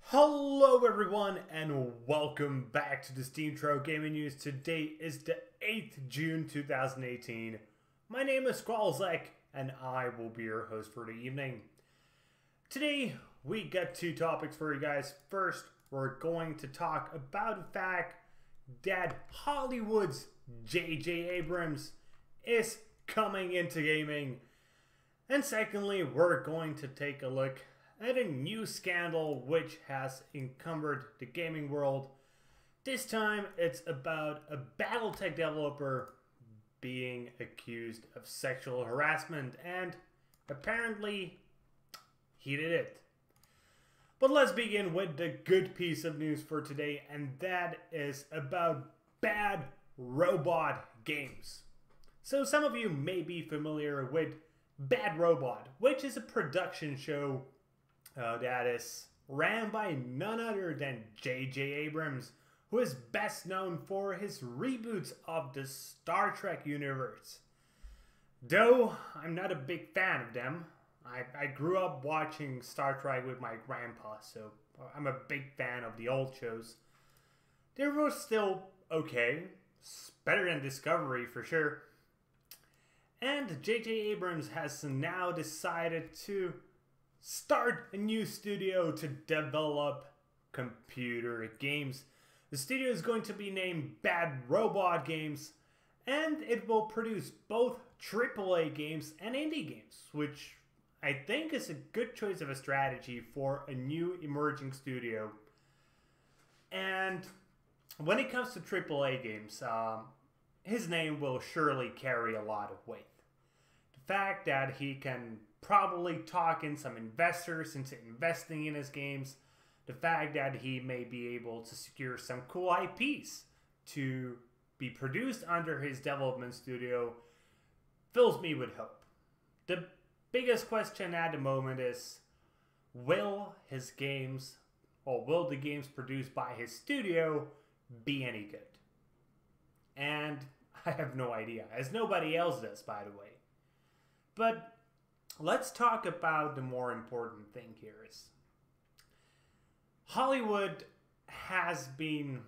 Hello everyone and welcome back to the SteemTrail Gaming News. Today is the 8th June 2018. My name is Kralizec and I will be your host for the evening. Today we got two topics for you guys. First, we're going to talk about the fact that Hollywood's J.J. Abrams is coming into gaming. And secondly, we're going to take a look at a new scandal which has encumbered the gaming world. This time it's about a Battletech developer being accused of sexual harassment, and apparently he did it. But let's begin with the good piece of news for today, and that is about bad robot games. So some of you may be familiar with Bad Robot, which is a production show that is ran by none other than J.J. Abrams, who is best known for his reboots of the Star Trek universe. Though I'm not a big fan of them, I grew up watching Star Trek with my grandpa, so I'm a big fan of the old shows. They were still okay, it's better than Discovery for sure. And J.J. Abrams has now decided to start a new studio to develop computer games. The studio is going to be named Bad Robot Games, and it will produce both AAA games and indie games, which I think is a good choice of a strategy for a new emerging studio. And when it comes to AAA games, his name will surely carry a lot of weight. The fact that he can probably talk in some investors into investing in his games, the fact that he may be able to secure some cool IPs to be produced under his development studio fills me with hope. The biggest question at the moment is, will his games, or will the games produced by his studio be any good? And I have no idea, as nobody else does, by the way. But let's talk about the more important thing here is Hollywood has been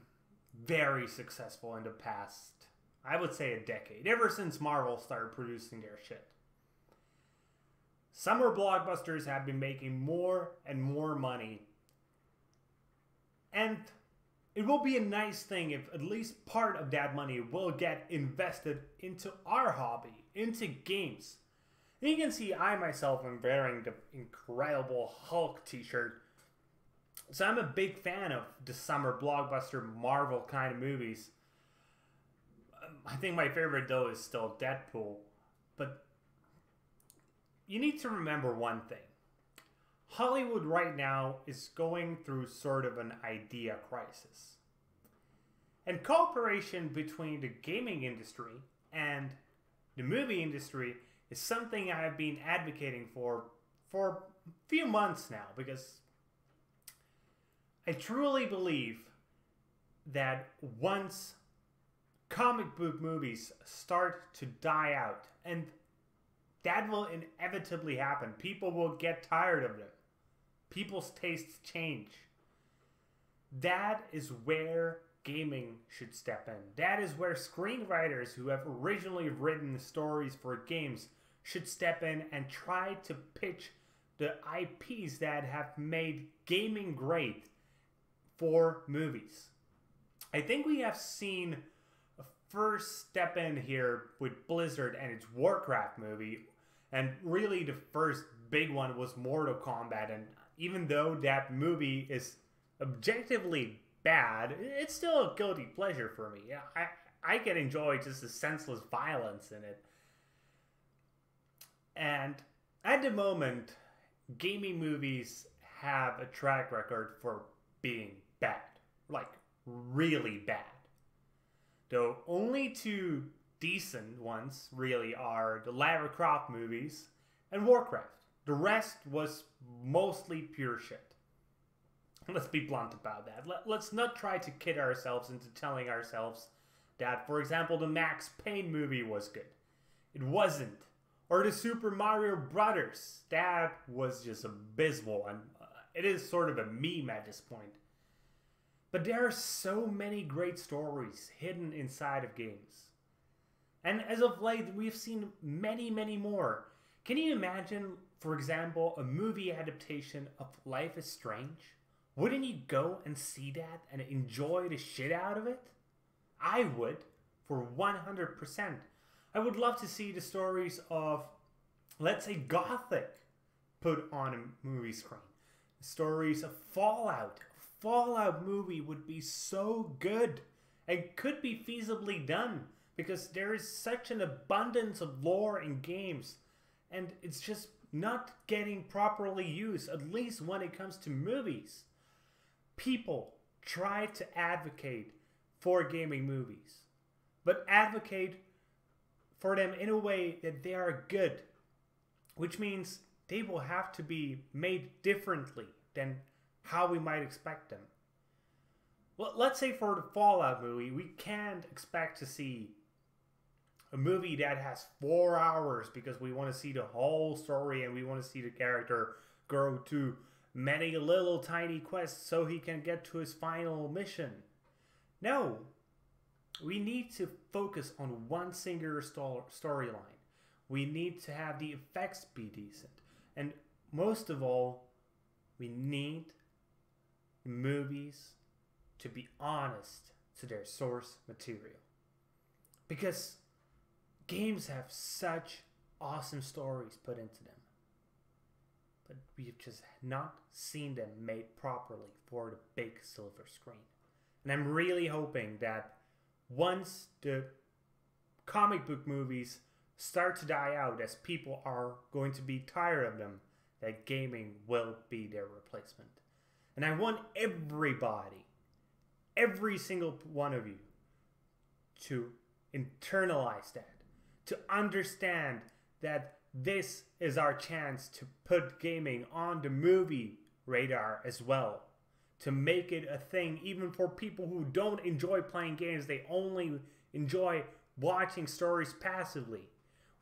very successful in the past, I would say, a decade, ever since Marvel started producing their shit. Summer blockbusters have been making more and more money, and it will be a nice thing if at least part of that money will get invested into our hobby, into games. And you can see I myself am wearing the incredible Hulk t-shirt. So I'm a big fan of the summer blockbuster Marvel kind of movies. I think my favorite though is still Deadpool. But you need to remember one thing. Hollywood right now is going through sort of an idea crisis. And cooperation between the gaming industry and the movie industry is something I have been advocating for a few months now, because I truly believe that once comic book movies start to die out, and that will inevitably happen, people will get tired of them. People's tastes change. That is where gaming should step in. That is where screenwriters who have originally written stories for games should step in and try to pitch the IPs that have made gaming great for movies. I think we have seen a first step in here with Blizzard and its Warcraft movie, and really the first big one was Mortal Kombat, and even though that movie is objectively bad, it's still a guilty pleasure for me. I can enjoy just the senseless violence in it. And at the moment, gaming movies have a track record for being bad. Like, really bad. Though only two decent ones really are the Lara Croft movies and Warcraft. The rest was mostly pure shit. Let's be blunt about that. Let's not try to kid ourselves into telling ourselves that, for example, the Max Payne movie was good. It wasn't. Or the Super Mario Brothers. That was just abysmal, and it is sort of a meme at this point. But there are so many great stories hidden inside of games. And as of late, we've seen many, many more. Can you imagine, for example, a movie adaptation of Life is Strange? Wouldn't you go and see that and enjoy the shit out of it? I would, for 100%. I would love to see the stories of, let's say, Gothic put on a movie screen. The stories of Fallout. A Fallout movie would be so good and could be feasibly done because there is such an abundance of lore in games and it's just not getting properly used, at least when it comes to movies. People try to advocate for gaming movies, but advocate for them in a way that they are good, which means they will have to be made differently than how we might expect them. Well, let's say for the Fallout movie, we can't expect to see a movie that has 4 hours because we want to see the whole story and we want to see the character grow to many little tiny quests so he can get to his final mission. No. We need to focus on one singular storyline. We need to have the effects be decent. And most of all, we need movies to be honest to their source material. Because games have such awesome stories put into them. But we've just not seen them made properly for the big silver screen. And I'm really hoping that once the comic book movies start to die out, as people are going to be tired of them, that gaming will be their replacement. And I want everybody, every single one of you, to internalize that, to understand that this is our chance to put gaming on the movie radar as well. To make it a thing, even for people who don't enjoy playing games, they only enjoy watching stories passively.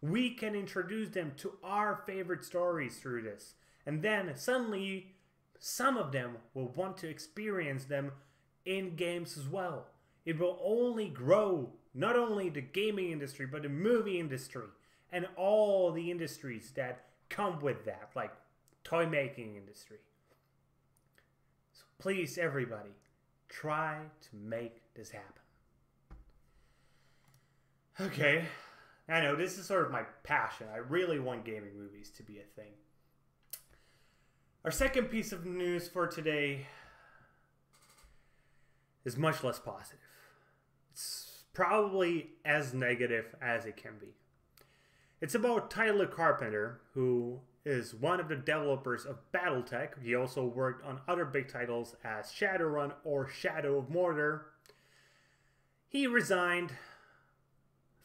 We can introduce them to our favorite stories through this. And then suddenly, some of them will want to experience them in games as well. It will only grow, not only the gaming industry, but the movie industry. And all the industries that come with that, like toy making industry. So please, everybody, try to make this happen. Okay, I know this is sort of my passion. I really want gaming movies to be a thing. Our second piece of news for today is much less positive. It's probably as negative as it can be. It's about Tyler Carpenter, who is one of the developers of Battletech. He also worked on other big titles as Shadowrun or Shadow of Mordor. He resigned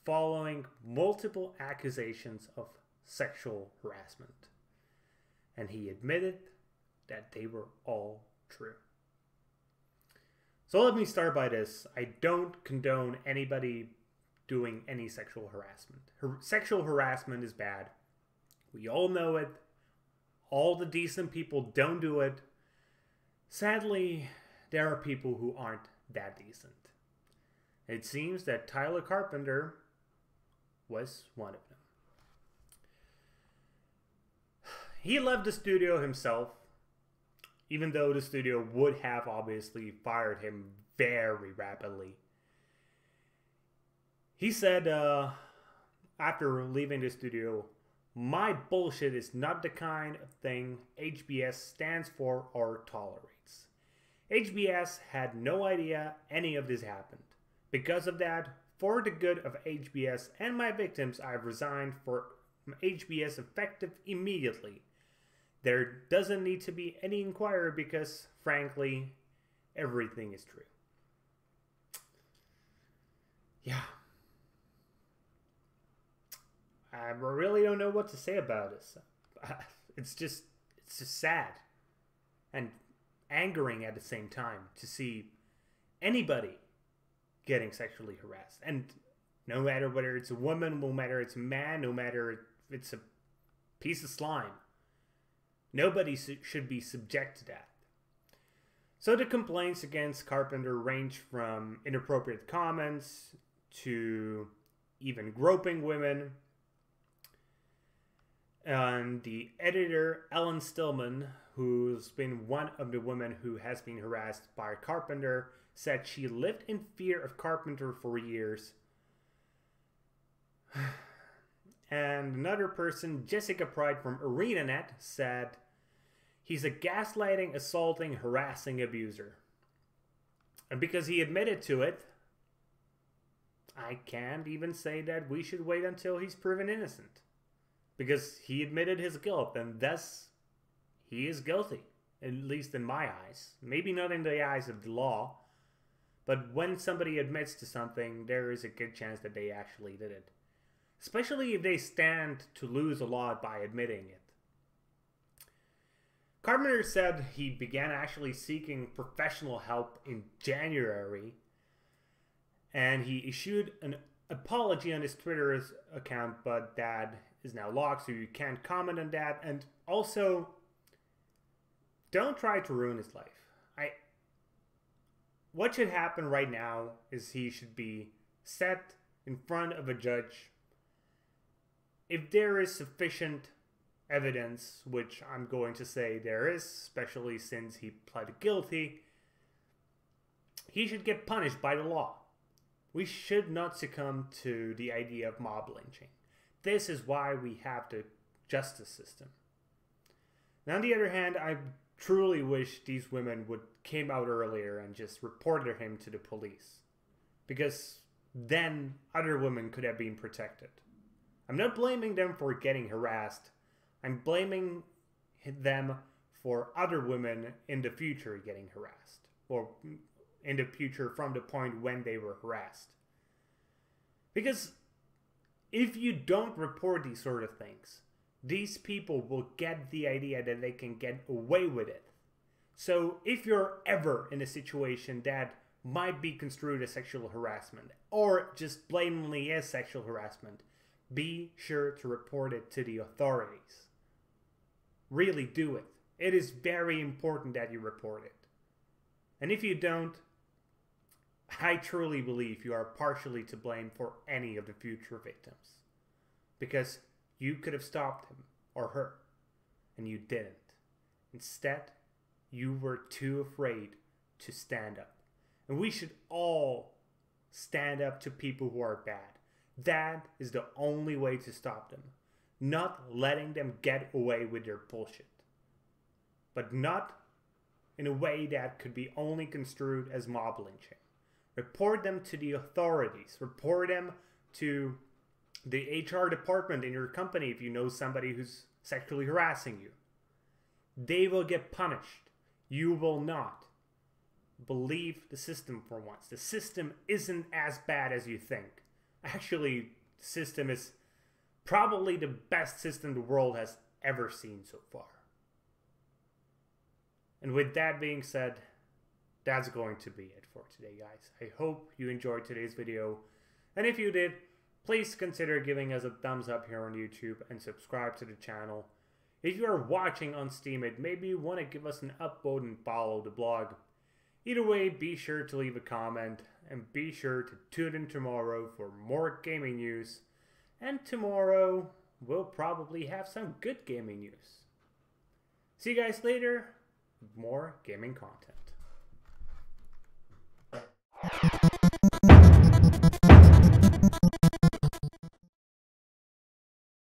following multiple accusations of sexual harassment. And he admitted that they were all true. So let me start by this. I don't condone anybody doing any sexual harassment. Sexual harassment is bad. We all know it. All the decent people don't do it. Sadly, there are people who aren't that decent. It seems that Tyler Carpenter was one of them. He left the studio himself, even though the studio would have obviously fired him very rapidly. He said, after leaving the studio, "My bullshit is not the kind of thing HBS stands for or tolerates. HBS had no idea any of this happened. Because of that, for the good of HBS and my victims, I've resigned for HBS effective immediately. There doesn't need to be any inquiry because, frankly, everything is true." Yeah. I really don't know what to say about this. It's just sad and angering at the same time to see anybody getting sexually harassed. And no matter whether it's a woman, no matter it's a man, no matter it's a piece of slime. Nobody should be subject to that. So the complaints against Carpenter range from inappropriate comments to even groping women. And the editor, Ellen Stillman, who's been one of the women who has been harassed by Carpenter, said she lived in fear of Carpenter for years. And another person, Jessica Pride from ArenaNet, said he's a gaslighting, assaulting, harassing abuser. And because he admitted to it, I can't even say that we should wait until he's proven innocent. Because he admitted his guilt, and thus he is guilty, at least in my eyes. Maybe not in the eyes of the law, but when somebody admits to something, there is a good chance that they actually did it. Especially if they stand to lose a lot by admitting it. Carpenter said he began actually seeking professional help in January, and he issued an apology on his Twitter account, but that is now locked, so you can't comment on that. And also, don't try to ruin his life. What should happen right now is he should be set in front of a judge. If there is sufficient evidence, which I'm going to say there is, especially since he pled guilty, he should get punished by the law. We should not succumb to the idea of mob lynching. This is why we have the justice system. Now, on the other hand, I truly wish these women would came out earlier and just reported him to the police. Because then other women could have been protected. I'm not blaming them for getting harassed. I'm blaming them for other women in the future getting harassed. Or in the future from the point when they were harassed. Because if you don't report these sort of things, these people will get the idea that they can get away with it. So if you're ever in a situation that might be construed as sexual harassment, or just blatantly as sexual harassment, be sure to report it to the authorities. Really do it. It is very important that you report it. And if you don't, I truly believe you are partially to blame for any of the future victims. Because you could have stopped him or her, and you didn't. Instead, you were too afraid to stand up. And we should all stand up to people who are bad. That is the only way to stop them. Not letting them get away with their bullshit. But not in a way that could be only construed as mob lynching. Report them to the authorities. Report them to the HR department in your company if you know somebody who's sexually harassing you. They will get punished. You will not. Believe the system for once. The system isn't as bad as you think. Actually, the system is probably the best system the world has ever seen so far. And with that being said, that's going to be it for today, guys. I hope you enjoyed today's video. And if you did, please consider giving us a thumbs up here on YouTube and subscribe to the channel. If you are watching on Steam, maybe you want to give us an upvote and follow the blog. Either way, be sure to leave a comment and be sure to tune in tomorrow for more gaming news. And tomorrow, we'll probably have some good gaming news. See you guys later with more gaming content.